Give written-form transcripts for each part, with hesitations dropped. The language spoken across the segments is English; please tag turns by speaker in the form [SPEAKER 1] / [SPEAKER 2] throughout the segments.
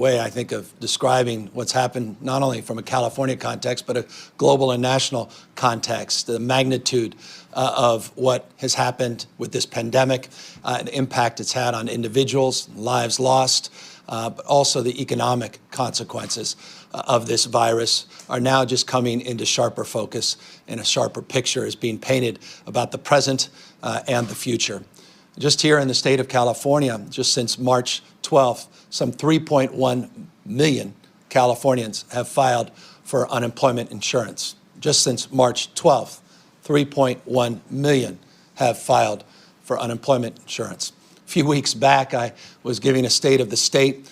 [SPEAKER 1] way, I think, of describing what's happened not only from a California context, but a global and national context, the magnitude of what has happened with this pandemic, the impact it's had on individuals, lives lost, but also the economic consequences of this virus are now just coming into sharper focus, and a sharper picture is being painted about the present and the future. Just here in the state of California, just since March 12th, some 3.1 million Californians have filed for unemployment insurance. Just since March 12th, 3.1 million have filed for unemployment insurance. A few weeks back, I was giving a state of the state,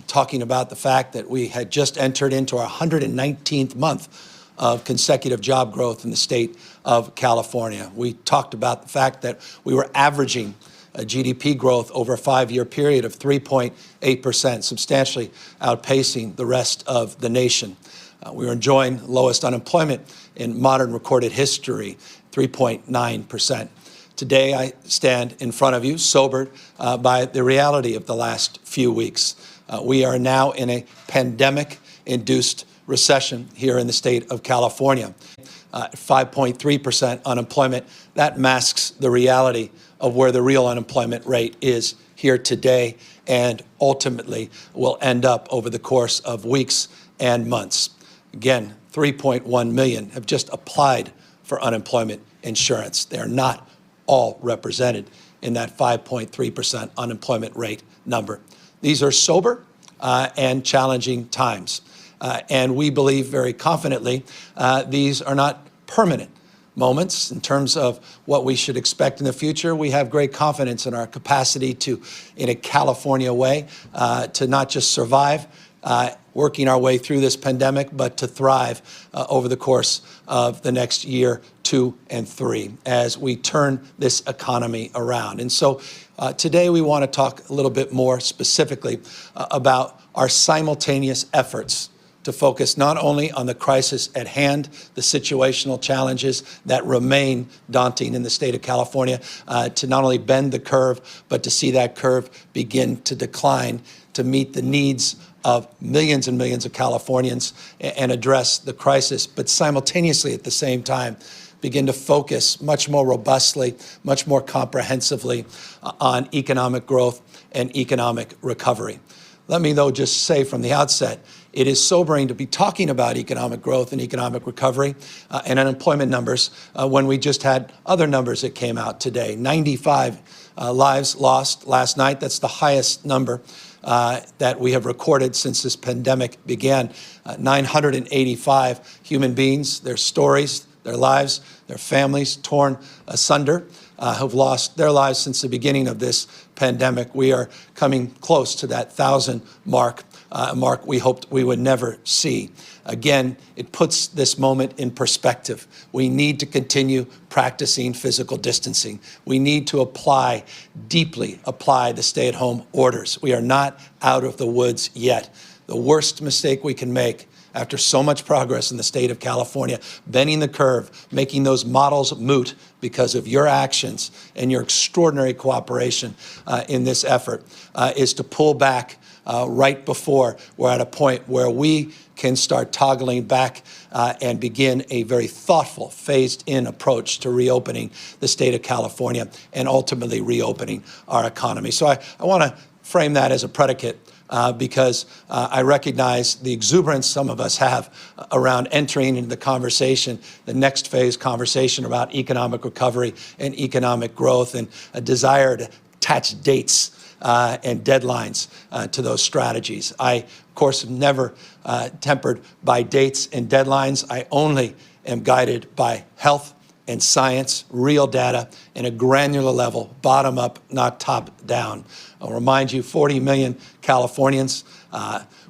[SPEAKER 1] talking about the fact that we had just entered into our 119th month of consecutive job growth in the state of California. We talked about the fact that we were averaging a GDP growth over a 5-year period of 3.8%, substantially outpacing the rest of the nation. We were enjoying the lowest unemployment in modern recorded history, 3.9%. Today, I stand in front of you sobered by the reality of the last few weeks. We are now in a pandemic-induced recession here in the state of California. 5.3% unemployment, that masks the reality of where the real unemployment rate is here today and ultimately will end up over the course of weeks and months. Again, 3.1 million have just applied for unemployment insurance. They are not all represented in that 5.3% unemployment rate number. These are sober and challenging times. And we believe very confidently these are not permanent moments in terms of what we should expect in the future. We have great confidence in our capacity to, in a California way, to not just survive, working our way through this pandemic, but to thrive over the course of the next year, 2, and 3, as we turn this economy around. And so today we want to talk a little bit more specifically about our simultaneous efforts to focus not only on the crisis at hand, the situational challenges that remain daunting in the state of California, to not only bend the curve, but to see that curve begin to decline to meet the needs of millions and millions of Californians and address the crisis, but simultaneously at the same time, begin to focus much more robustly, much more comprehensively on economic growth and economic recovery. Let me, though, just say from the outset, it is sobering to be talking about economic growth and economic recovery and unemployment numbers when we just had other numbers that came out today. 95 lives lost last night. That's the highest number that we have recorded since this pandemic began. 985 human beings, their stories, their lives, their families torn asunder, have lost their lives since the beginning of this pandemic. We are coming close to that 1,000 mark, a mark we hoped we would never see. Again, it puts this moment in perspective. We need to continue practicing physical distancing. We need to deeply apply the stay-at-home orders. We are not out of the woods yet. The worst mistake we can make after so much progress in the state of California, bending the curve, making those models moot because of your actions and your extraordinary cooperation in this effort, is to pull back right before we're at a point where we can start toggling back and begin a very thoughtful, phased-in approach to reopening the state of California and ultimately reopening our economy. So I want to frame that as a predicate because I recognize the exuberance some of us have around entering into the conversation, the next phase conversation about economic recovery and economic growth, and a desire to attach dates and deadlines to those strategies. I, of course, am never tempered by dates and deadlines. I only am guided by health and science, real data, and a granular level, bottom up, not top down. I'll remind you, 40 million Californians.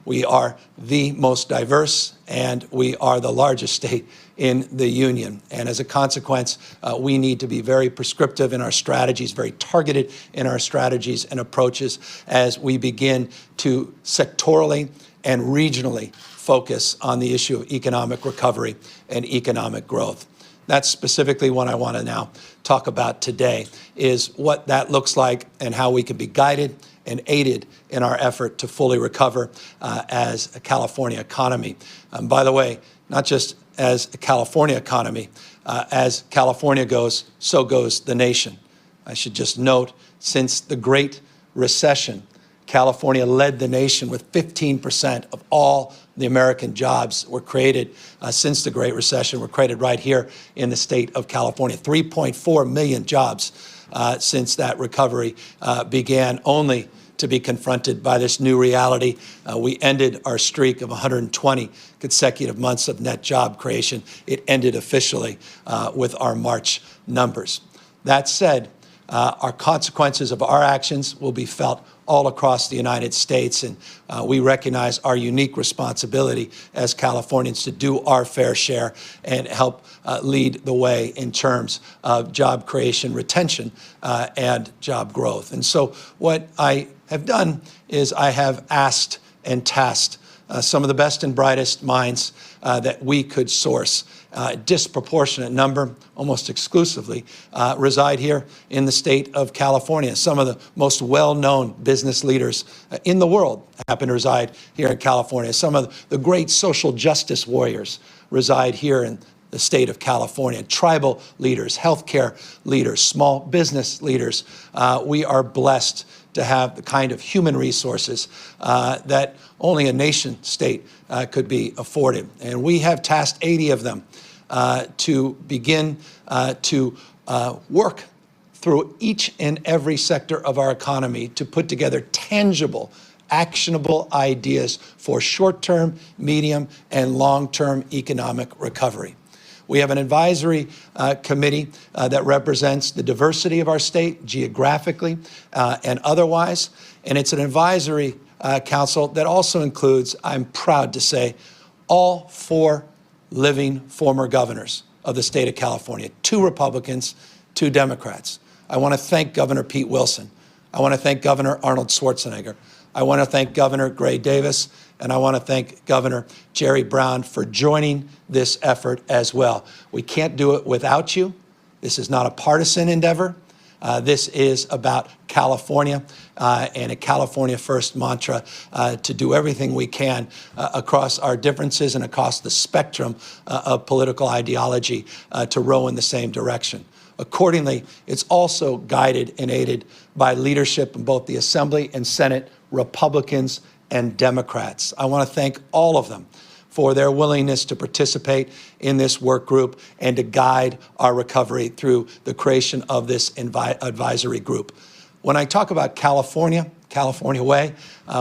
[SPEAKER 1] We are the most diverse, and we are the largest state in the union. And as a consequence, we need to be very prescriptive in our strategies, very targeted in our strategies and approaches as we begin to sectorally and regionally focus on the issue of economic recovery and economic growth. that's specifically what I want to now talk about today, is what that looks like and how we can be guided and aided in our effort to fully recover as a California economy. By the way, not just as a California economy, as California goes, so goes the nation. I should just note, since the Great Recession, California led the nation with 15% of all the American jobs were created since the Great Recession were created right here in the state of California. 3.4 million jobs since that recovery began, only to be confronted by this new reality. We ended our streak of 120 consecutive months of net job creation. It ended officially with our March numbers. That said, our consequences of our actions will be felt all across the United States, and we recognize our unique responsibility as Californians to do our fair share and help lead the way in terms of job creation, retention, and job growth. And so what I have done is I have asked and tasked some of the best and brightest minds that we could source. A disproportionate number, almost exclusively, reside here in the state of California. Some of the most well-known business leaders in the world happen to reside here in California. Some of the great social justice warriors reside here in the state of California. Tribal leaders, healthcare leaders, small business leaders. We are blessed to have the kind of human resources that only a nation state could be afforded. And we have tasked 80 of them to begin to work through each and every sector of our economy to put together tangible, actionable ideas for short-term, medium, and long-term economic recovery. We have an advisory committee that represents the diversity of our state geographically and otherwise. And it's an advisory council that also includes, I'm proud to say, all 4 living former governors of the state of California, 2 Republicans, 2 Democrats. I want to thank Governor Pete Wilson. I want to thank Governor Arnold Schwarzenegger. I want to thank Governor Gray Davis, and I want to thank Governor Jerry Brown for joining this effort as well. We can't do it without you. This is not a partisan endeavor. This is about California and a California first mantra to do everything we can across our differences and across the spectrum of political ideology to row in the same direction. Accordingly, it's also guided and aided by leadership in both the Assembly and Senate, Republicans and Democrats. I want to thank all of them for their willingness to participate in this work group and to guide our recovery through the creation of this advisory group. When I talk about California way,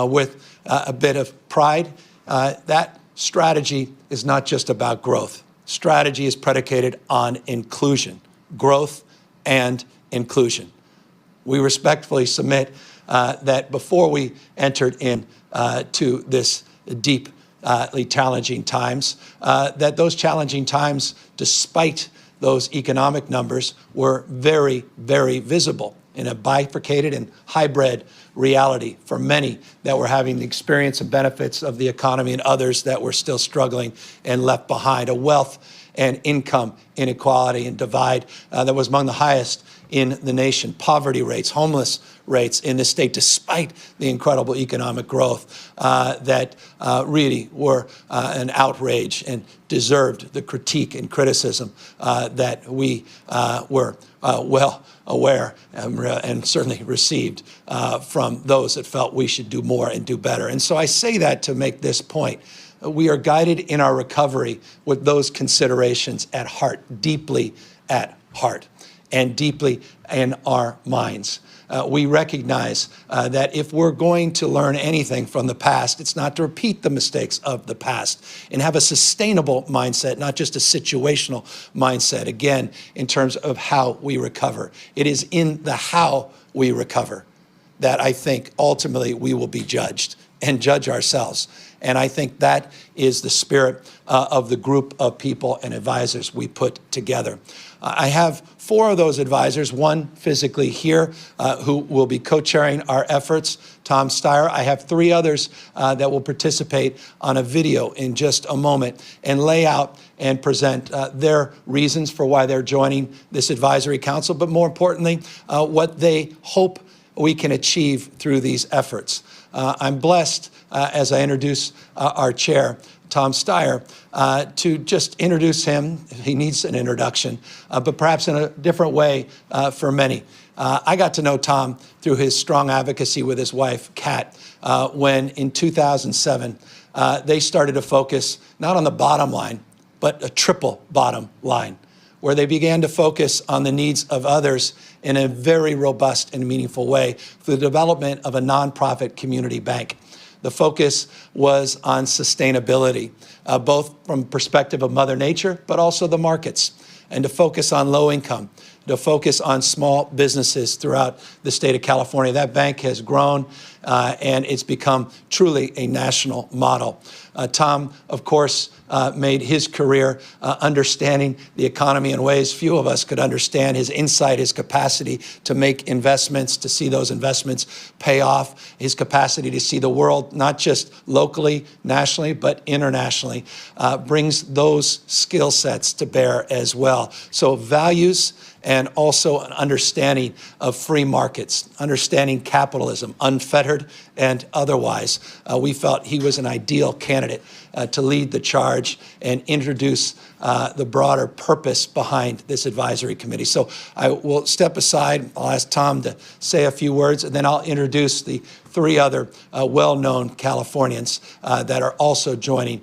[SPEAKER 1] with a bit of pride, that strategy is not just about growth. Strategy is predicated on inclusion, growth and inclusion. We respectfully submit that before we entered into this deep challenging times, that those challenging times, despite those economic numbers, were very, very visible in a bifurcated and hybrid reality for many that were having the experience and benefits of the economy and others that were still struggling and left behind. A wealth and income inequality and divide that was among the highest in the nation. Poverty rates, homeless rates in this state, despite the incredible economic growth that really were an outrage and deserved the critique and criticism that we were well aware and certainly received from those that felt we should do more and do better. And so I say that to make this point. We are guided in our recovery with those considerations at heart, deeply at heart, and deeply in our minds. We recognize that if we're going to learn anything from the past, it's not to repeat the mistakes of the past and have a sustainable mindset, not just a situational mindset, again, in terms of how we recover. It is in the how we recover that I think ultimately we will be judged and judge ourselves. And I think that is the spirit of the group of people and advisors we put together. I have 4 of those advisors, one physically here, who will be co-chairing our efforts, Tom Steyer. I have 3 others that will participate on a video in just a moment and lay out and present their reasons for why they're joining this advisory council, but more importantly, what they hope we can achieve through these efforts. I'm blessed, as I introduce our chair, Tom Steyer, to just introduce him. He needs an introduction, but perhaps in a different way for many. I got to know Tom through his strong advocacy with his wife, Kat, when in 2007, they started to focus not on the bottom line, but a triple bottom line, where they began to focus on the needs of others in a very robust and meaningful way through the development of a nonprofit community bank. The focus was on sustainability, both from perspective of Mother Nature, but also the markets, and to focus on low income, to focus on small businesses throughout the state of California. That bank has grown and it's become truly a national model. Tom, of course, made his career understanding the economy in ways few of us could understand. His insight, his capacity to make investments, to see those investments pay off, his capacity to see the world, not just locally, nationally, but internationally, brings those skill sets to bear as well. So values and also an understanding of free markets, understanding capitalism, unfettered and otherwise. We felt he was an ideal candidate to lead the charge and introduce the broader purpose behind this advisory committee. So I will step aside. I'll ask Tom to say a few words, and then I'll introduce the 3 other well-known Californians that are also joining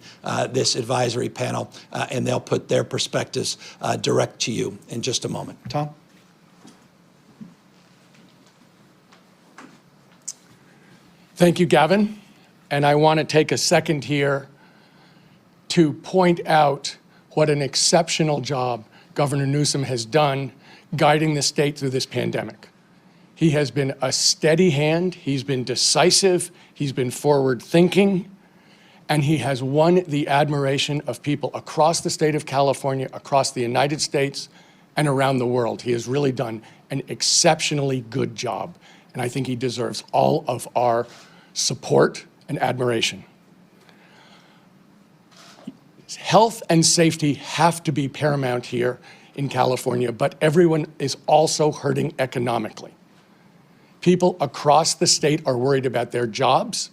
[SPEAKER 1] this advisory panel, and they'll put their perspectives direct to you in just a moment. Tom?
[SPEAKER 2] Thank you, Gavin. And I want to take a second here to point out what an exceptional job Governor Newsom has done guiding the state through this pandemic. He has been a steady hand, he's been decisive, he's been forward-thinking, and he has won the admiration of people across the state of California, across the United States, and around the world. He has really done an exceptionally good job, and I think he deserves all of our support and admiration. Health and safety have to be paramount here in California, but everyone is also hurting economically. People across the state are worried about their jobs,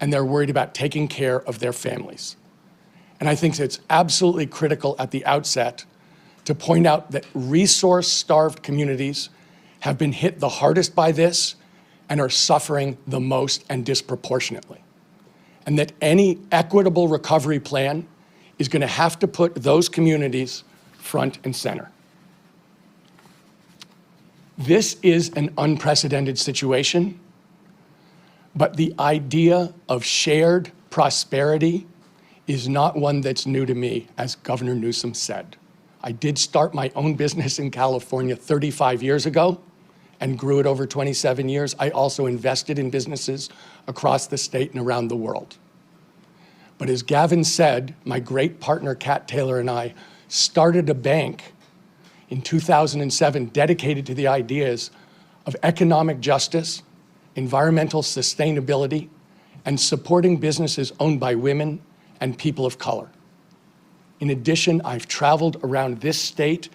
[SPEAKER 2] and they're worried about taking care of their families. And I think it's absolutely critical at the outset to point out that resource-starved communities have been hit the hardest by this and are suffering the most and disproportionately. And that any equitable recovery plan is going to have to put those communities front and center. This is an unprecedented situation, but the idea of shared prosperity is not one that's new to me, as Governor Newsom said. I did start my own business in California 35 years ago and grew it over 27 years. I also invested in businesses across the state and around the world. But as Gavin said, my great partner, Kat Taylor, and I started a bank in 2007 dedicated to the ideas of economic justice, environmental sustainability, and supporting businesses owned by women and people of color. In addition, I've traveled around this state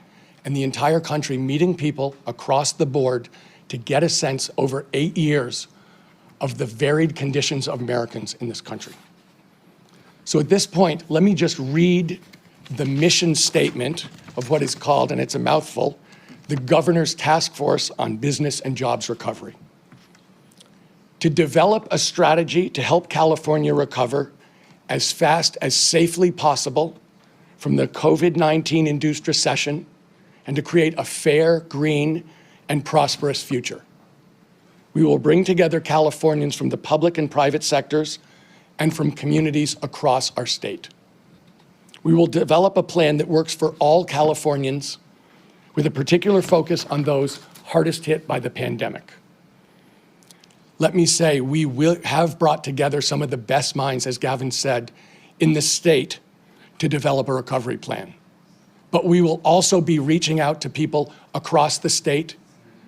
[SPEAKER 2] and the entire country meeting people across the board to get a sense over 8 years of the varied conditions of Americans in this country. So at this point, let me just read the mission statement of what is called, and it's a mouthful, the Governor's Task Force on Business and Jobs Recovery. To develop a strategy to help California recover as fast as safely possible from the COVID-19 induced recession and to create a fair, green, and prosperous future. We will bring together Californians from the public and private sectors and from communities across our state. We will develop a plan that works for all Californians with a particular focus on those hardest hit by the pandemic. let me say we have brought together some of the best minds, as Gavin said, in the state to develop a recovery plan. But we will also be reaching out to people across the state,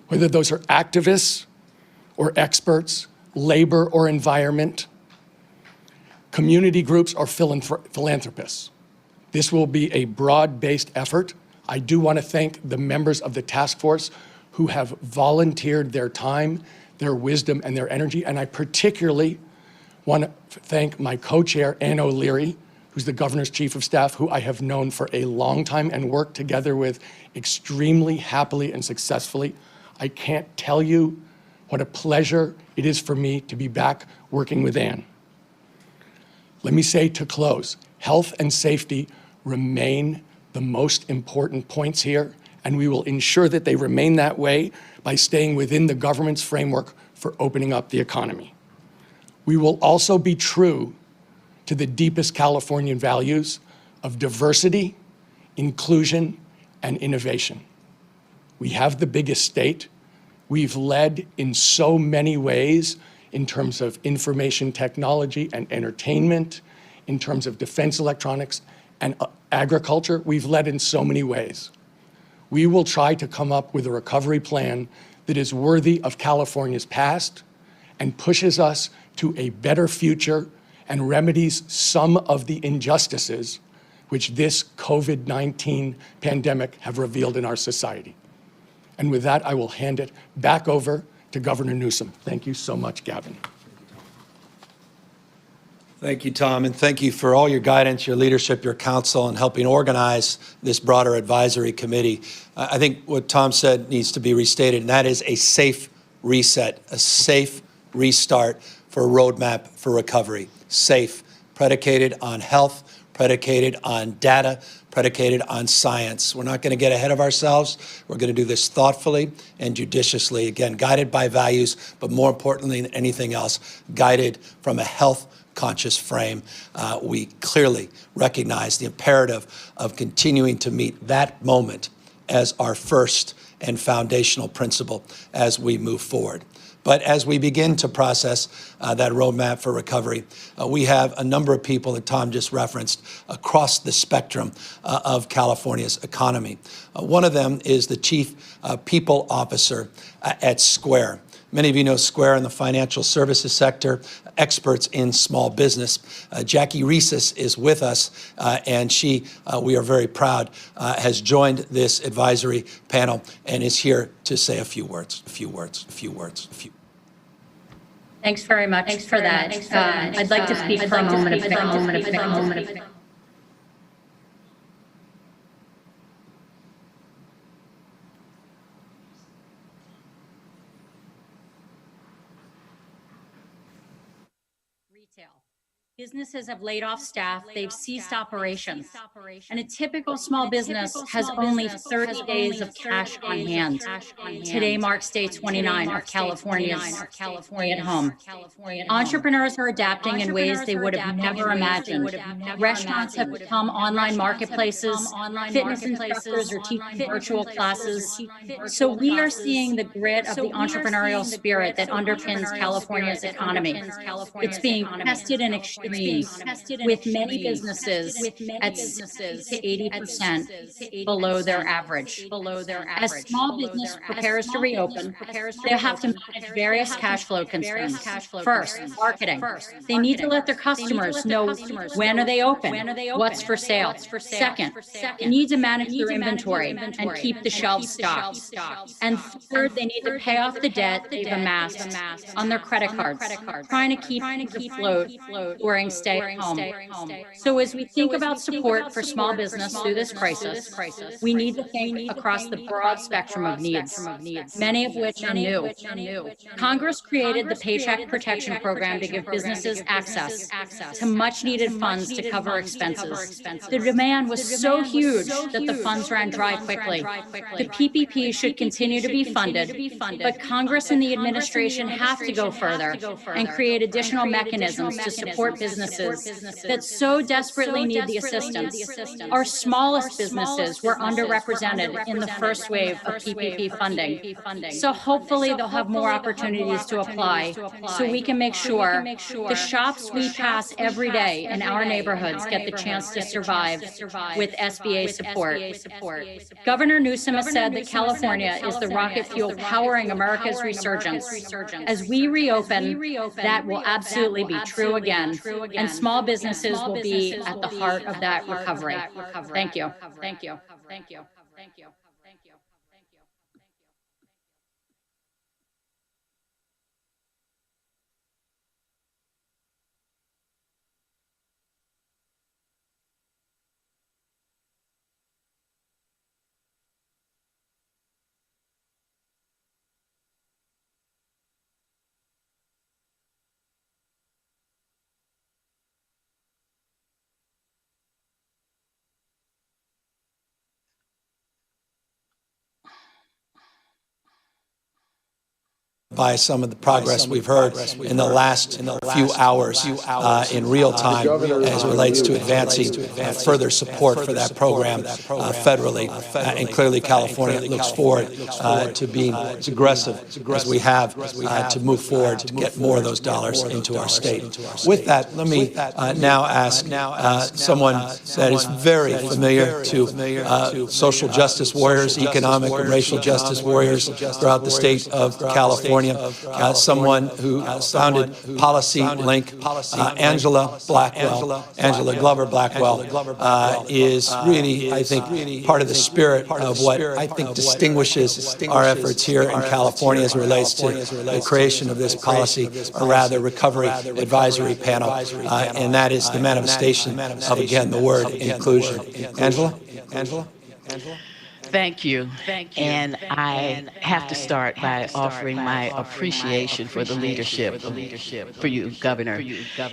[SPEAKER 2] whether those are activists or experts, labor or environment, community groups or philanthropists. This will be a broad-based effort. I do want to thank the members of the task force who have volunteered their time, their wisdom, and their energy. And I particularly want to thank my co-chair, Ann O'Leary, who's the governor's chief of staff, who I have known for a long time and worked together with extremely happily and successfully. I can't tell you what a pleasure it is for me to be back working with Ann. Let me say to close, health and safety remain the most important points here, and we will ensure that they remain that way by staying within the government's framework for opening up the economy. We will also be true to the deepest Californian values of diversity, inclusion, and innovation. We have the biggest state. We've led in so many ways in terms of information technology and entertainment, in terms of defense electronics and agriculture. We've led in so many ways. We will try to come up with a recovery plan that is worthy of California's past and pushes us to a better future and remedies some of the injustices which this COVID-19 pandemic have revealed in our society. And with that, I will hand it back over to Governor Newsom. Thank you so much, Gavin.
[SPEAKER 1] Thank you, Tom, and thank you for all your guidance, your leadership, your counsel, and helping organize this broader advisory committee. I think what Tom said needs to be restated, and that is a safe reset, a safe restart for a roadmap for recovery. Safe, predicated on health, predicated on data, predicated on science. We're not going to get ahead of ourselves. We're going to do this thoughtfully and judiciously, again, guided by values, but more importantly than anything else, guided from a health-conscious frame. We clearly recognize the imperative of continuing to meet that moment as our first and foundational principle as we move forward. But as we begin to process that roadmap for recovery, we have a number of people that Tom just referenced across the spectrum of California's economy. One of them is the Chief People Officer at Square. Many of you know Square in the financial services sector, experts in small business. Jackie Reeses is with us, and she, we are very proud, has joined this advisory panel and is here to say a few words.
[SPEAKER 3] Thanks very much. Thanks for that. I'd like to speak for a moment. Businesses have laid off staff, they've ceased operations, and a typical small business has only 30 days of cash on hand. Today marks day 29 of California's stay at home. Entrepreneurs are adapting in ways they would have never imagined. Restaurants have become online marketplaces, fitness instructors are teaching virtual classes. So we are seeing the grit of the entrepreneurial spirit that underpins California's economy. It's being tested and with many businesses at 60 to 80% below their average. As small business prepares to reopen, they have to manage various cash flow concerns. First, marketing. They need to let their customers know when are they open, what's for sale. Second, they need to manage their inventory and keep the shelves stocked. And third, they need to pay off the debt they've amassed on their credit cards, trying to keep things afloat during stay at home. So as we think about support for small business through this crisis, we need to think across the broad spectrum of needs, many of which are new. Congress created the Paycheck Protection Program to give businesses access to much needed funds to cover expenses. The demand was so huge that the funds ran dry quickly. The PPP should continue to be funded, but Congress and the administration have to go further and create additional mechanisms to support businesses that so desperately need the assistance. Our smallest businesses were underrepresented in the first wave of PPP funding. So hopefully they'll have more opportunities to apply so we can make sure the shops we pass every day in our neighborhoods get the chance to survive with SBA support. Governor Newsom has said that California is the rocket fuel powering America's resurgence. As we reopen, that will absolutely be true again, and small businesses will be at the heart of that recovery. Thank you. Thank you. Thank you. Thank you. Thank you.
[SPEAKER 1] By some of the progress we've heard in the last few hours in real time as it relates to advancing further support for that program federally. And clearly California looks forward to being as aggressive as we have to move forward to get more of those dollars into our state. With that, let me now ask someone that is very familiar to social justice warriors, economic and racial justice warriors throughout the state of California, someone who founded Policy Link, Angela Glover Blackwell, is really, I think, part of the spirit of what I think distinguishes our efforts here in California as it relates to the creation of this policy, or rather recovery advisory panel, and that is the manifestation of, again, the word inclusion. Angela?
[SPEAKER 4] Thank you. And I have to start by offering my appreciation for the leadership for you, Governor.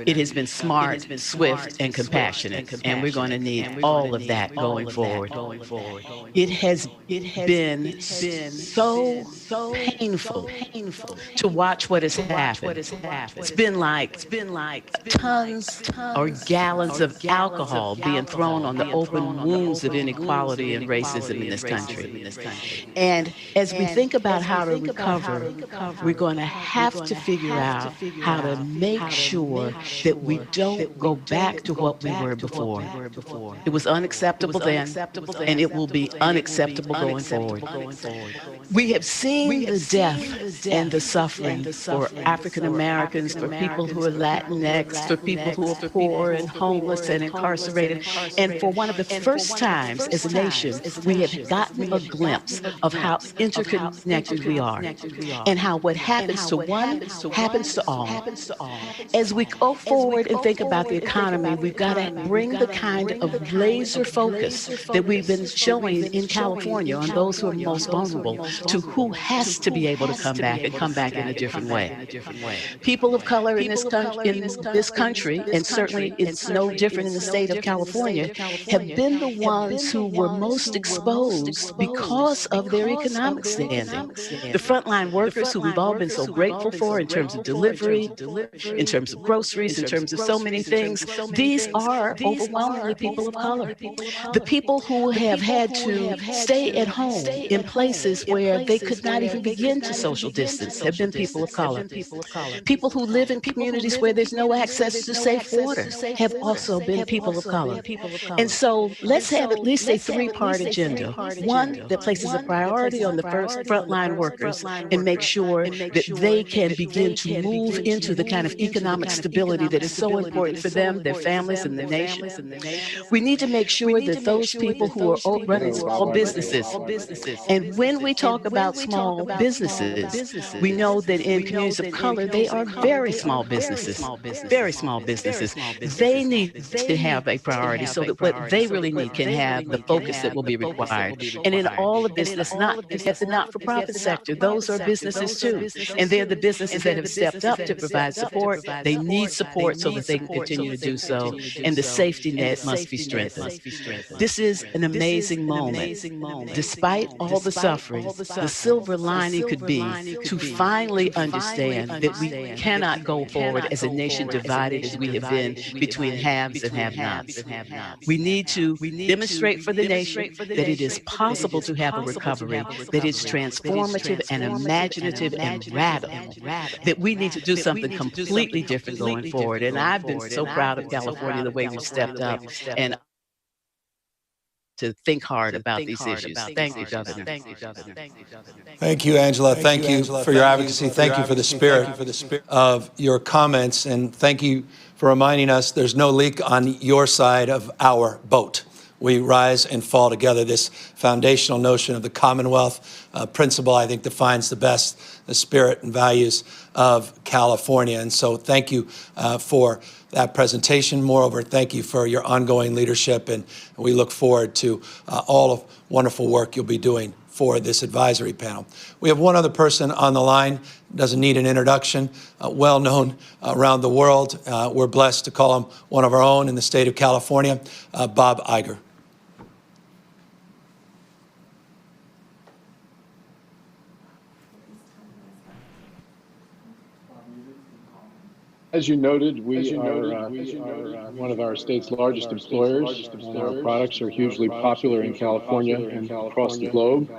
[SPEAKER 4] It has been smart, swift, and compassionate, and we're going to need all of that going forward. It has been so painful to watch what has happened. It's been like tons or gallons of alcohol being thrown on the open wounds of inequality and racism in this country. And as we think about how to recover, we're going to have to figure out how to make sure that we don't go back to what we were before. It was unacceptable then, and it will be unacceptable going forward. We have seen the death and the suffering for African Americans, for people who are Latinx, for people who are poor and homeless and incarcerated. And for one of the first times as a nation, we have gotten a glimpse of how interconnected we are and how what happens to one happens to all. As we go forward and think about the economy, we've got to bring the kind of laser focus that we've been showing in California on those who are most vulnerable to who has to be able to come back and come back in a different way. People of color in this country, and certainly it's no different in the state of California, have been the ones who were most exposed because of their economic standing. The frontline workers who we've all been so grateful for in terms of delivery, in terms of groceries, in terms of so many things, these are overwhelmingly people of color. The people who have had to stay at home in places where they could not even begin to social distance have been people of color. People who live in communities where there's no access to safe water have also been people of color. And so let's have at least a three-part agenda. One that places a priority on the first frontline workers and make sure that they can begin to move into the kind of economic stability that is so important for them, their families, and the nation. We need to make sure that those people who are running small businesses, and when we talk about small businesses, we know that in communities of color, they are very small businesses, very small businesses. They need to have a priority so that what they really need can have the focus that will be required. And in all of this, let's not forget the not-for-profit sector. Those are businesses too. And they're the businesses that have stepped up to provide support. They need support so that they can continue to do so. And the safety net must be strengthened. This is an amazing moment. Despite all the suffering, the silver lining could be to finally understand that we cannot go forward as a nation divided as we have been between haves and have-nots. We need to demonstrate for the nation that it is possible to have a recovery that is transformative and imaginative and radical, that we need to do something completely different going forward. And I've been so proud of California, the way we've stepped up and to think hard about these issues. Thank you, Governor.
[SPEAKER 1] Thank you, Angela. Thank you for your advocacy. Thank you for the spirit of your comments. And thank you for reminding us there's no leak on your side of our boat. We rise and fall together. This foundational notion of the Commonwealth principle, I think, defines the best the spirit and values of California. And so thank you for that presentation. Moreover, thank you for your ongoing leadership, and we look forward to all of wonderful work you'll be doing for this advisory panel. We have one other person on the line, doesn't need an introduction, well known around the world. We're blessed to call him one of our own in the state of California, Bob Iger.
[SPEAKER 5] As you noted, we are one of our state's largest employers. Our products are hugely popular in California and across the globe.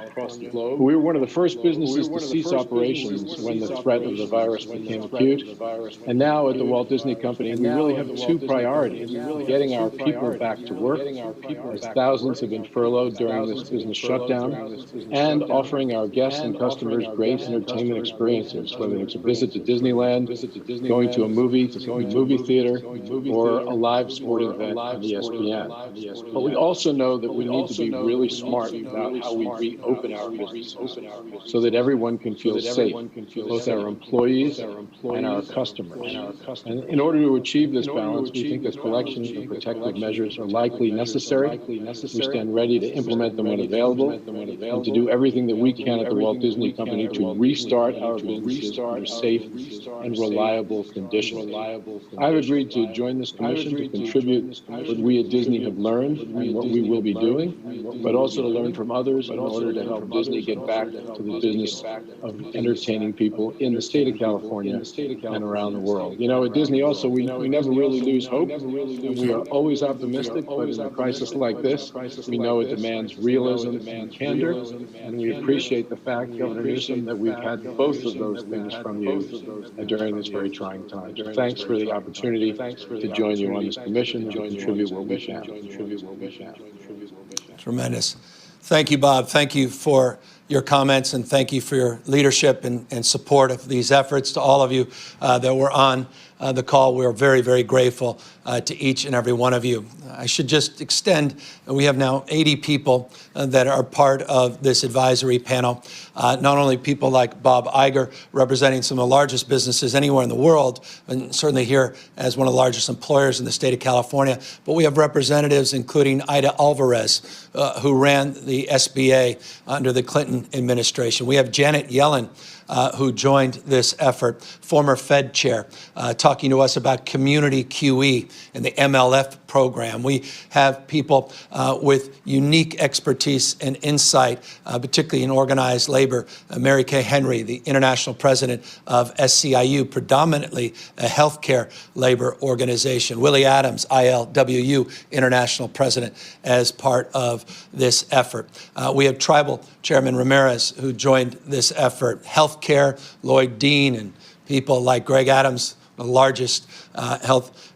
[SPEAKER 5] We were one of the first businesses to cease operations when the threat of the virus became acute. And now at the Walt Disney Company, we really have two priorities: getting our people back to work, as thousands have been furloughed during this business shutdown, and offering our guests and customers great entertainment experiences, whether it's a visit to Disneyland, going to a movie theater, or a live sporting event on ESPN. But we also know that we need to be really smart about how we reopen our businesses so that everyone can feel safe, both our employees and our customers. And in order to achieve this balance, we think that collection and protective measures are likely necessary. We stand ready to implement them when available and to do everything that we can at the Walt Disney Company to restart our businesses under safe and reliable conditions. I've agreed to join this commission to contribute what we at Disney have learned and what we will be doing, but also to learn from others in order to help Disney get back to the business of entertaining people in the state of California and around the world. You know, at Disney also, we never really lose hope, and we are always optimistic, but in a crisis like this, we know it demands realism and candor, and we appreciate the fact, Governor Newsom, that we've had both of those things from you during this very trying time. Thanks for the opportunity to join you on this commission and to contribute what we can.
[SPEAKER 1] Tremendous. Thank you, Bob. Thank you for your comments, and thank you for your leadership and support of these efforts. To all of you that were on the call, we're very, very grateful to each and every one of you. I should just extend, we have now 80 people that are part of this advisory panel. Not only people like Bob Iger, representing some of the largest businesses anywhere in the world, and certainly here as one of the largest employers in the state of California, but we have representatives including Ida Alvarez, who ran the SBA under the Clinton administration. We have Janet Yellen, who joined this effort, former Fed chair, talking to us about community QE and the MLF program. We have people with unique expertise and insight, particularly in organized labor. Mary Kay Henry, the international president of SCIU, predominantly a healthcare labor organization. Willie Adams, ILWU, international president, as part of this effort. We have Tribal Chairman Ramirez, who joined this effort. Healthcare, Lloyd Dean, and people like Greg Adams, the largest health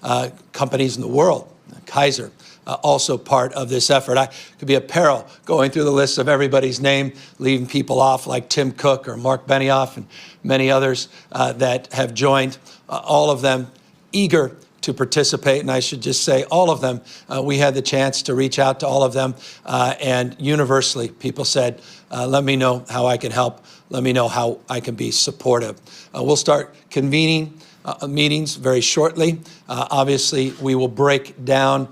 [SPEAKER 1] companies in the world, Kaiser, also part of this effort. I could be a peril going through the list of everybody's name, leaving people off like Tim Cook or Mark Benioff and many others that have joined, all of them eager to participate. And I should just say all of them, we had the chance to reach out to all of them, and universally people said, let me know how I can help. Let me know how I can be supportive. We'll start convening meetings very shortly. Obviously, we will break down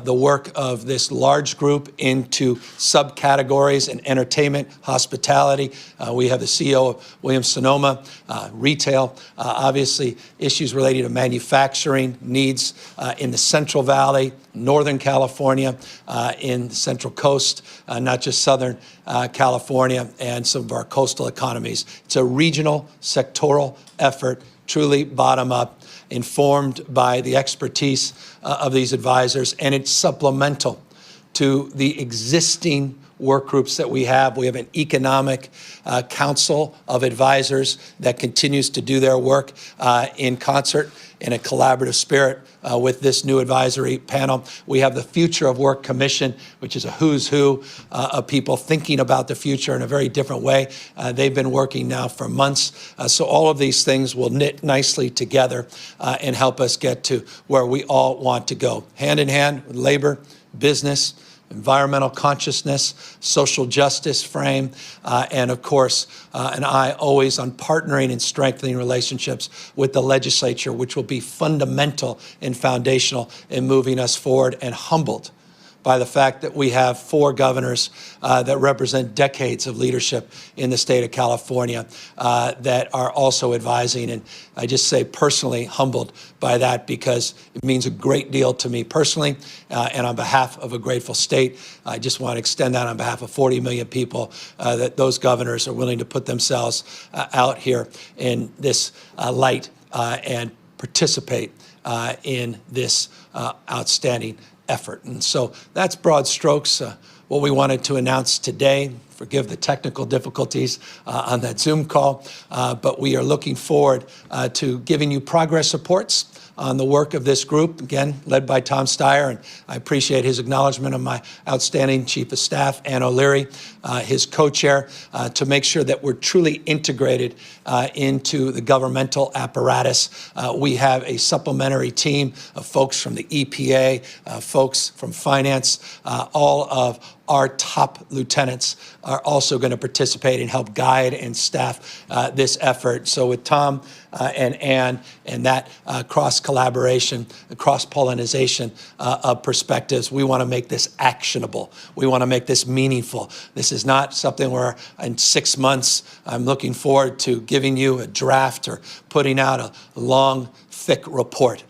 [SPEAKER 1] the work of this large group into subcategories in entertainment, hospitality. We have the CEO of Williams-Sonoma, retail, obviously issues related to manufacturing needs in the Central Valley, Northern California, in the Central Coast, not just Southern California, and some of our coastal economies. It's a regional, sectoral effort, truly bottom up, informed by the expertise of these advisors, and it's supplemental to the existing work groups that we have. We have an economic council of advisors that continues to do their work in concert in a collaborative spirit with this new advisory panel. We have the Future of Work Commission, which is a who's who of people thinking about the future in a very different way. They've been working now for months. So all of these things will knit nicely together and help us get to where we all want to go. Hand in hand with labor, business, environmental consciousness, social justice frame, and of course, an eye always on partnering and strengthening relationships with the legislature, which will be fundamental and foundational in moving us forward, and humbled by the fact that we have 4 governors that represent decades of leadership in the state of California that are also advising. And I just say personally humbled by that, because it means a great deal to me personally and on behalf of a grateful state. I just want to extend that on behalf of 40 million people, that those governors are willing to put themselves out here in this light and participate in this outstanding effort. And so that's broad strokes what we wanted to announce today. Forgive the technical difficulties on that Zoom call, but we are looking forward to giving you progress reports on the work of this group, again, led by Tom Steyer, and I appreciate his acknowledgement of my outstanding Chief of Staff, Ann O'Leary, his co-chair, to make sure that we're truly integrated into the governmental apparatus. We have a supplementary team of folks from the EPA, folks from finance, all of our top lieutenants are also going to participate and help guide and staff this effort. So with Tom and Ann and that cross-collaboration, cross-pollination of perspectives, we want to make this actionable. We want to make this meaningful. This is not something where in 6 months I'm looking forward to giving you a draft or putting out a long, thick report.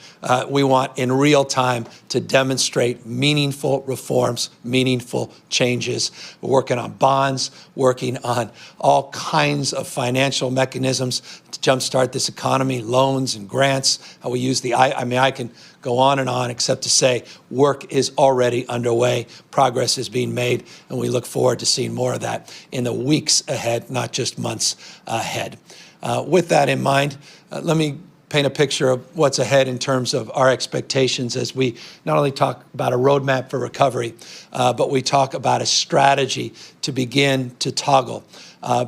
[SPEAKER 1] We want in real time to demonstrate meaningful reforms, meaningful changes. We're working on bonds, working on all kinds of financial mechanisms to jumpstart this economy, loans and grants, how we use I can go on and on, except to say work is already underway, progress is being made, and we look forward to seeing more of that in the weeks ahead, not just months ahead. With that in mind, let me paint a picture of what's ahead in terms of our expectations as we not only talk about a roadmap for recovery, but we talk about a strategy to begin to toggle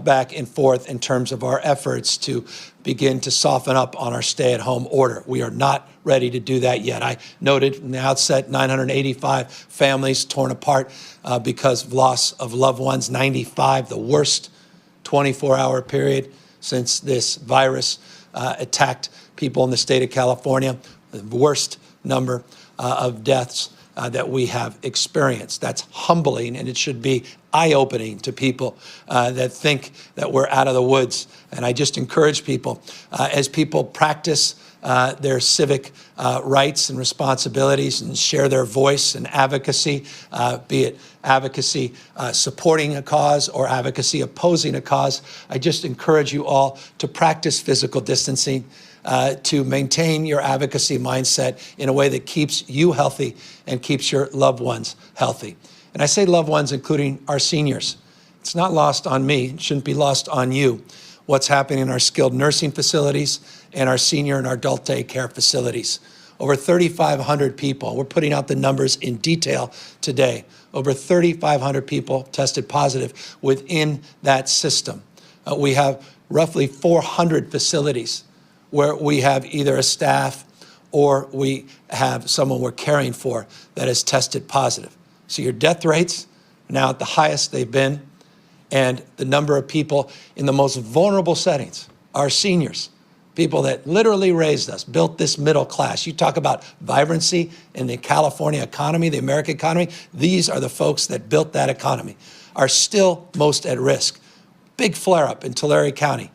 [SPEAKER 1] back and forth in terms of our efforts to begin to soften up on our stay-at-home order. We are not ready to do that yet. I noted in the outset 985 families torn apart because of loss of loved ones, 95, the worst 24-hour period since this virus attacked people in the state of California, the worst number of deaths that we have experienced. That's humbling, and it should be eye-opening to people that think that we're out of the woods. And I just encourage people, as people practice their civic rights and responsibilities and share their voice and advocacy, be it advocacy supporting a cause or advocacy opposing a cause, I just encourage you all to practice physical distancing, to maintain your advocacy mindset in a way that keeps you healthy and keeps your loved ones healthy. And I say loved ones, including our seniors. It's not lost on me, it shouldn't be lost on you, what's happening in our skilled nursing facilities and our senior and our adult day care facilities. Over 3,500 people, we're putting out the numbers in detail today, over 3,500 people tested positive within that system. We have roughly 400 facilities where we have either a staff or we have someone we're caring for that has tested positive. So your death rates are now at the highest they've been, and the number of people in the most vulnerable settings, our seniors, people that literally raised us, built this middle class. You talk about vibrancy in the California economy, the American economy. These are the folks that built that economy, are still most at risk. Big flare up in Tulare County,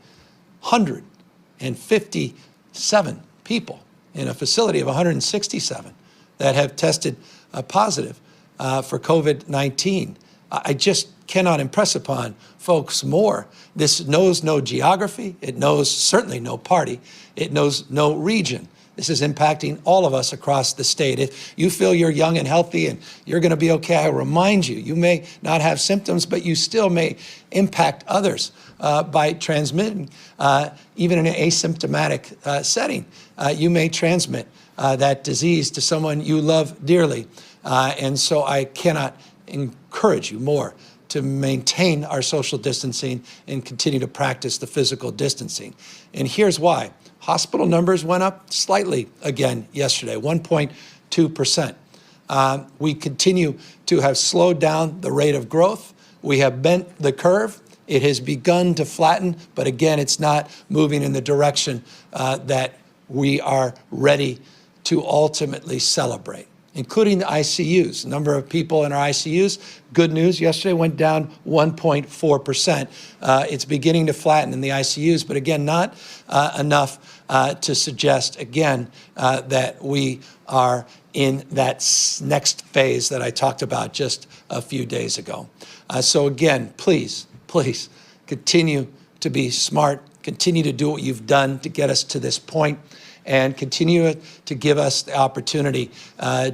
[SPEAKER 1] 157 people in a facility of 167 that have tested positive for COVID-19. I just cannot impress upon folks more. This knows no geography. It knows certainly no party. It knows no region. This is impacting all of us across the state. If you feel you're young and healthy and you're going to be okay, I remind you, you may not have symptoms, but you still may impact others by transmitting, even in an asymptomatic setting. You may transmit that disease to someone you love dearly. And so I cannot encourage you more to maintain our social distancing and continue to practice the physical distancing. And here's why. Hospital numbers went up slightly again yesterday, 1.2%. We continue to have slowed down the rate of growth. We have bent the curve. It has begun to flatten, but again, it's not moving in the direction that we are ready to ultimately celebrate, including the ICUs. The number of people in our ICUs, good news, yesterday went down 1.4%. It's beginning to flatten in the ICUs, but again, not enough to suggest, again, that we are in that next phase that I talked about just a few days ago. So again, please continue to be smart, continue to do what you've done to get us to this point, and continue to give us the opportunity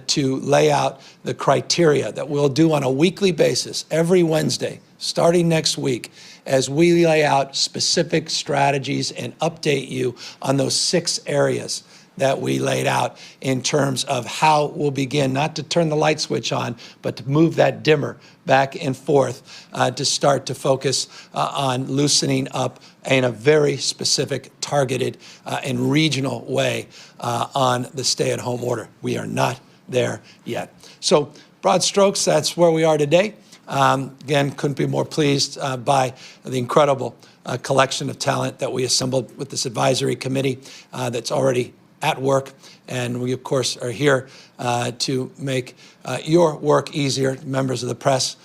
[SPEAKER 1] to lay out the criteria that we'll do on a weekly basis every Wednesday, starting next week, as we lay out specific strategies and update you on those 6 areas that we laid out in terms of how we'll begin, not to turn the light switch on, but to move that dimmer back and forth to start to focus on loosening up in a very specific, targeted, and regional way on the stay-at-home order. We are not there yet. So broad strokes, that's where we are today. Again, couldn't be more pleased by the incredible collection of talent that we assembled with this advisory committee that's already at work. And we, of course, are here to make your work easier, members of the press,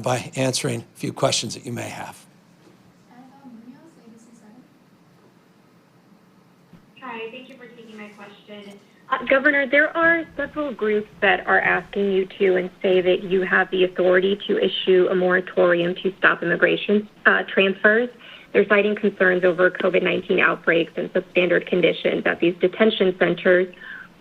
[SPEAKER 1] by answering a few questions that you may have.
[SPEAKER 6] Hi, thank you for taking my question. Governor, there are several groups that are asking you to and say that you have the authority to issue a moratorium to stop immigration transfers. They're citing concerns over COVID-19 outbreaks and substandard conditions at these detention centers.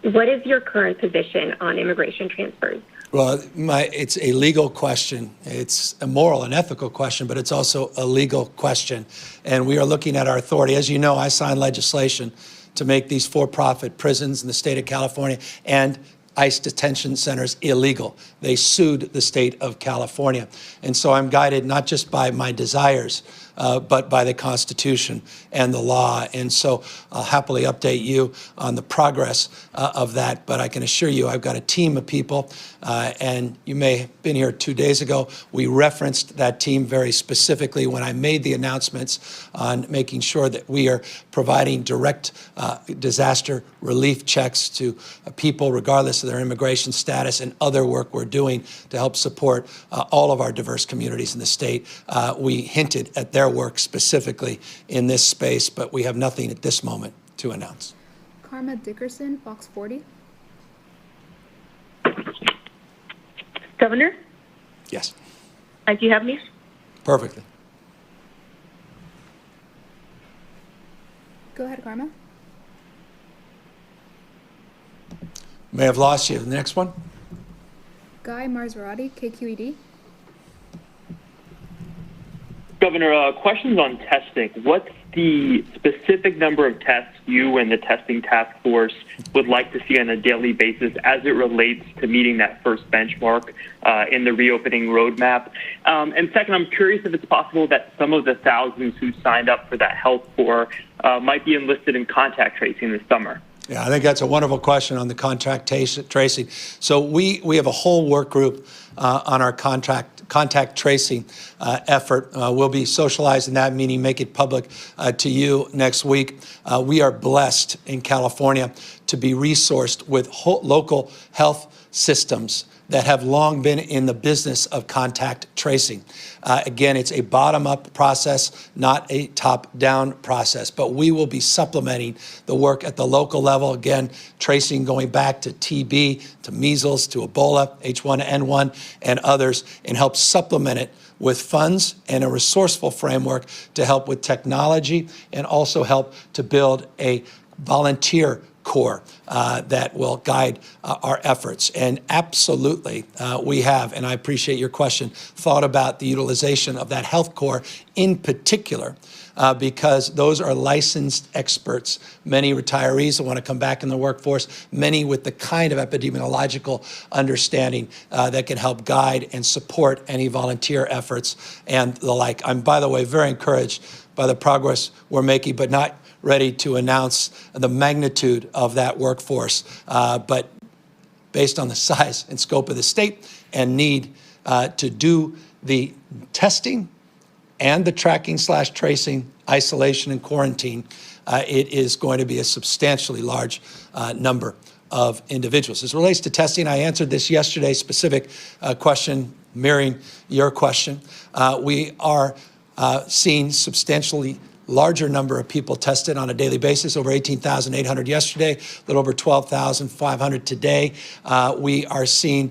[SPEAKER 6] What is your current position on immigration transfers?
[SPEAKER 1] Well, it's a legal question. It's a moral and ethical question, but it's also a legal question. And we are looking at our authority. As you know, I signed legislation to make these for-profit prisons in the state of California and ICE detention centers illegal. They sued the state of California. And so I'm guided not just by my desires, but by the Constitution and the law. And so I'll happily update you on the progress of that. But I can assure you I've got a team of people, and you may have been here 2 days ago. We referenced that team very specifically when I made the announcements on making sure that we are providing direct disaster relief checks to people regardless of their immigration status, and other work we're doing to help support all of our diverse communities in the state. We hinted at their work specifically in this space, but we have nothing at this moment to announce.
[SPEAKER 7] Karma Dickerson, Fox 40.
[SPEAKER 6] Governor?
[SPEAKER 1] Yes.
[SPEAKER 6] Do you have me?
[SPEAKER 1] Perfectly.
[SPEAKER 7] Go ahead, Karma.
[SPEAKER 1] May have lost you. The next one.
[SPEAKER 7] Guy Marzorati, KQED.
[SPEAKER 8] Governor, questions on testing. What's the specific number of tests you and the testing task force would like to see on a daily basis as it relates to meeting that first benchmark in the reopening roadmap? And second, I'm curious if it's possible that some of the thousands who signed up for that health corps might be enlisted in contact tracing this summer.
[SPEAKER 1] Yeah, I think that's a wonderful question on the contact tracing. So we have a whole work group on our contact contact tracing effort. We'll be socializing that, meaning make it public to you next week. We are blessed in California to be resourced with local health systems that have long been in the business of contact tracing. Again, it's a bottom-up process, not a top-down process, but we will be supplementing the work at the local level. Again, tracing going back to TB, to measles, to Ebola, H1N1, and others, and help supplement it with funds and a resourceful framework to help with technology and also help to build a volunteer core that will guide our efforts. And absolutely, we have, and I appreciate your question, thought about the utilization of that health core in particular, because those are licensed experts, many retirees that want to come back in the workforce, many with the kind of epidemiological understanding that can help guide and support any volunteer efforts and the like. I'm, by the way, very encouraged by the progress we're making, but not ready to announce the magnitude of that workforce, but based on the size and scope of the state and need to do the testing and the tracking/tracing, isolation and quarantine, it is going to be a substantially large number of individuals. As it relates to testing, I answered this yesterday, specific question mirroring your question. We are seeing substantially larger number of people tested on a daily basis, over 18,800 yesterday, a little over 12,500 today. We are seeing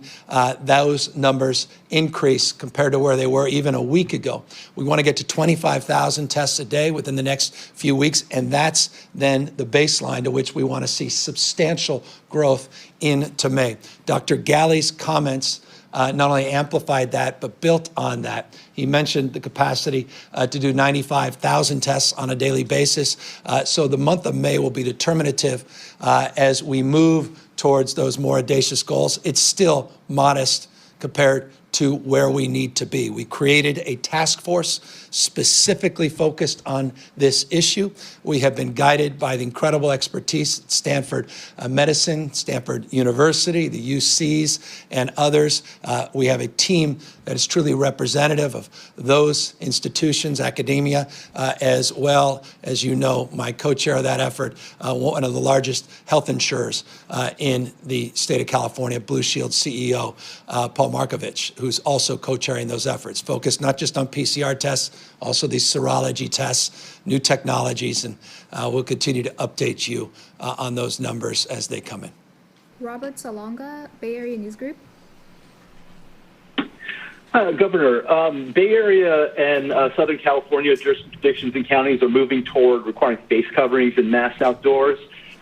[SPEAKER 1] those numbers increase compared to where they were even a week ago. We want to get to 25,000 tests a day within the next few weeks, and that's then the baseline to which we want to see substantial growth into May. Dr. Galley's comments not only amplified that, but built on that. He mentioned the capacity to do 95,000 tests on a daily basis. So the month of May will be determinative as we move towards those more audacious goals. It's still modest compared to where we need to be. We created a task force specifically focused on this issue. We have been guided by the incredible expertise at Stanford Medicine, Stanford University, the UCs, and others. We have a team that is truly representative of those institutions, academia, as well as, you know, my co-chair of that effort, one of the largest health insurers in the state of California, Blue Shield CEO, Paul Markovich, who's also co-chairing those efforts, focused not just on PCR tests, also these serology tests, new technologies, and we'll continue to update you on those numbers as they come in.
[SPEAKER 7] Robert Salonga, Bay Area News Group.
[SPEAKER 9] Governor, Bay Area and Southern California jurisdictions and counties are moving toward requiring face coverings and masks outdoors.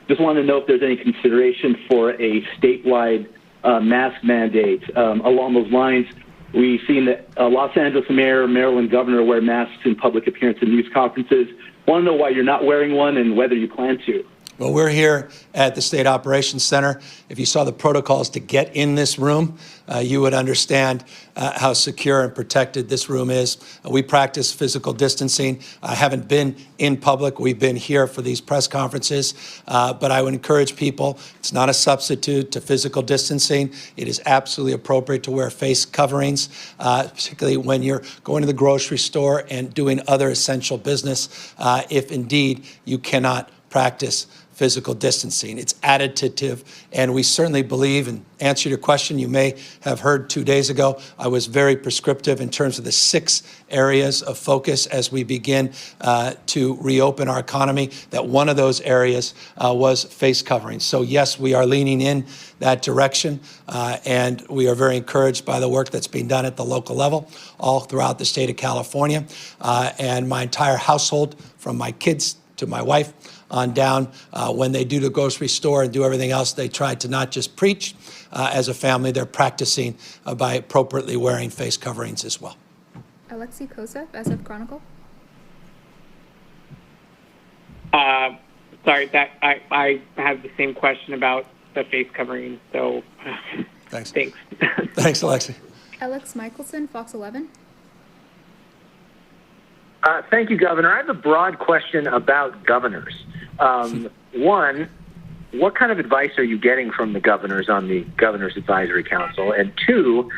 [SPEAKER 9] Just want to know if there's any consideration for a statewide mask mandate. Along those lines, we've seen that Los Angeles Mayor, Maryland Governor wear masks in public appearance and news conferences. Want to know why you're not wearing one and whether you plan to.
[SPEAKER 1] Well, we're here at the State Operations Center. If you saw the protocols to get in this room, you would understand how secure and protected this room is. We practice physical distancing. I haven't been in public. We've been here for these press conferences. But I would encourage people, it's not a substitute to physical distancing. It is absolutely appropriate to wear face coverings, particularly when you're going to the grocery store and doing other essential business, if indeed you cannot practice physical distancing. It's additive, and we certainly believe, and answer your question, you may have heard 2 days ago, I was very prescriptive in terms of the 6 areas of focus as we begin to reopen our economy, that one of those areas was face covering. So yes, we are leaning in that direction, and we are very encouraged by the work that's being done at the local level, all throughout the state of California, and my entire household, from my kids to my wife, on down, when they do the grocery store and do everything else, they try to not just preach as a family, they're practicing by appropriately wearing face coverings as well.
[SPEAKER 7] Alexei Kosev, SF Chronicle.
[SPEAKER 10] Sorry, that I have the same question about the face covering, so
[SPEAKER 1] Thanks.
[SPEAKER 10] Thanks.
[SPEAKER 1] Thanks, Alexei.
[SPEAKER 7] Alex Michelson, Fox 11.
[SPEAKER 11] Thank you, Governor. I have a broad question about governors. One, what kind of advice are you getting from the governors on the Governor's Advisory Council? And two,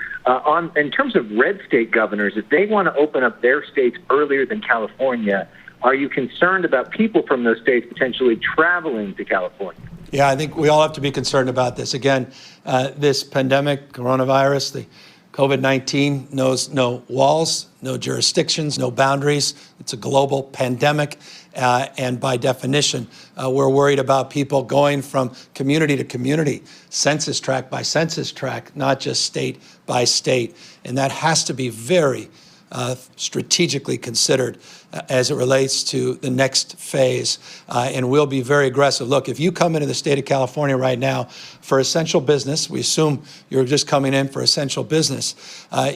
[SPEAKER 11] in terms of red state governors, if they want to open up their states earlier than California, are you concerned about people from those states potentially traveling to California?
[SPEAKER 1] Yeah, I think we all have to be concerned about this. Again, this pandemic, coronavirus, the COVID-19 knows no walls, no jurisdictions, no boundaries. It's a global pandemic. And by definition, we're worried about people going from community to community, census tract by census tract, not just state by state. And that has to be very strategically considered as it relates to the next phase. And we'll be very aggressive. Look, if you come into the state of California right now for essential business, we assume you're just coming in for essential business,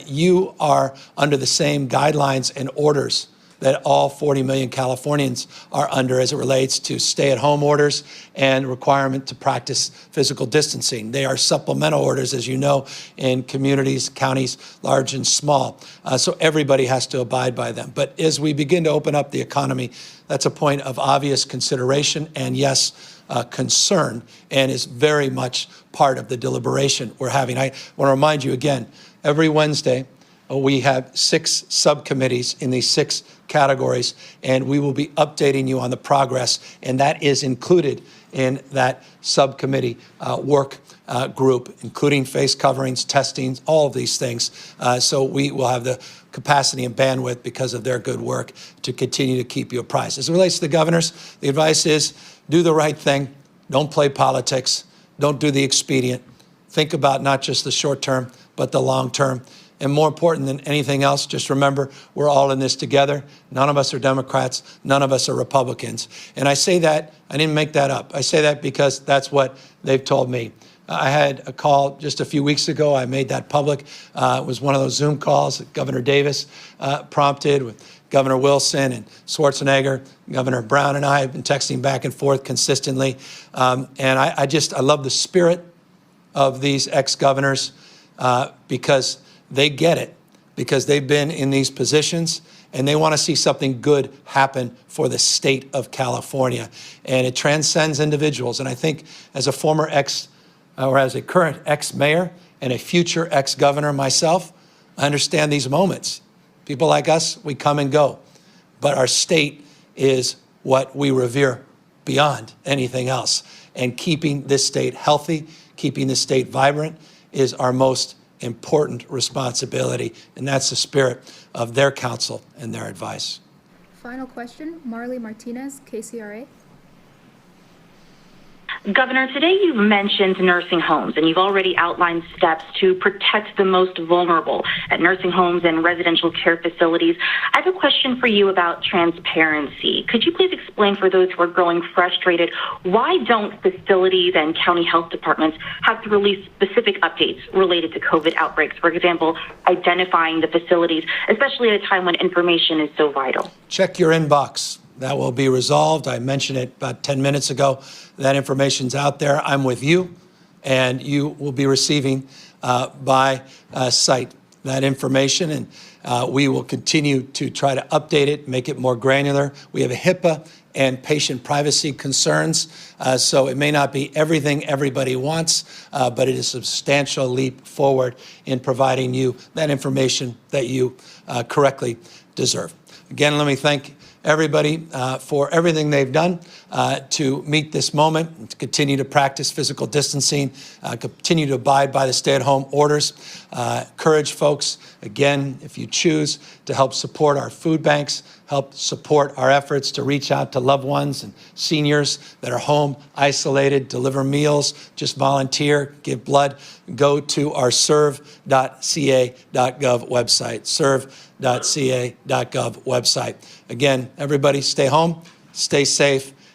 [SPEAKER 1] you are under the same guidelines and orders that all 40 million Californians are under as it relates to stay-at-home orders and requirement to practice physical distancing. They are supplemental orders, as you know, in communities, counties, large and small. So everybody has to abide by them. But as we begin to open up the economy, that's a point of obvious consideration and, yes, concern, and is very much part of the deliberation we're having. I want to remind you again, every Wednesday, we have 6 subcommittees in these 6 categories, and we will be updating you on the progress, and that is included in that subcommittee work group, including face coverings, testing, all of these things. So we will have the capacity and bandwidth because of their good work to continue to keep you apprised. As it relates to the governors, the advice is do the right thing. Don't play politics. Don't do the expedient. Think about not just the short term, but the long term. And more important than anything else, just remember, we're all in this together. None of us are Democrats. None of us are Republicans. And I say that, I didn't make that up. I say that because that's what they've told me. I had a call just a few weeks ago. I made that public. It was one of those Zoom calls that Governor Davis prompted with Governor Wilson and Schwarzenegger. Governor Brown and I have been texting back and forth consistently. And I love the spirit of these ex-governors because they get it, because they've been in these positions and they want to see something good happen for the state of California. And it transcends individuals. And I think as a former as a current ex-mayor and a future ex-governor myself, I understand these moments. People like us, we come and go. But our state is what we revere beyond anything else. And keeping this state healthy, keeping this state vibrant is our most important responsibility, and that's the spirit of their counsel and their advice.
[SPEAKER 7] Final question, Marley Martinez, KCRA.
[SPEAKER 12] Governor, today you've mentioned nursing homes, and you've already outlined steps to protect the most vulnerable at nursing homes and residential care facilities. I have a question for you about transparency. Could you please explain for those who are growing frustrated, why don't facilities and county health departments have to release specific updates related to COVID outbreaks? For example, identifying the facilities, especially at a time when information is so vital.
[SPEAKER 1] Check your inbox. That will be resolved. I mentioned it about 10 minutes ago. That information's out there. I'm with you, and you will be receiving by site that information, and we will continue to try to update it, make it more granular. We have a HIPAA and patient privacy concerns, so it may not be everything everybody wants, but it is a substantial leap forward in providing you that information that you correctly deserve. Again, let me thank everybody for everything they've done to meet this moment, and to continue to practice physical distancing, continue to abide by the stay-at-home orders. Encourage folks, again, if you choose, to help support our food banks, help support our efforts to reach out to loved ones and seniors that are home, isolated, deliver meals, just volunteer, give blood. Go to our serve.ca.gov website, serve.ca.gov website. Again, everybody stay home, stay safe,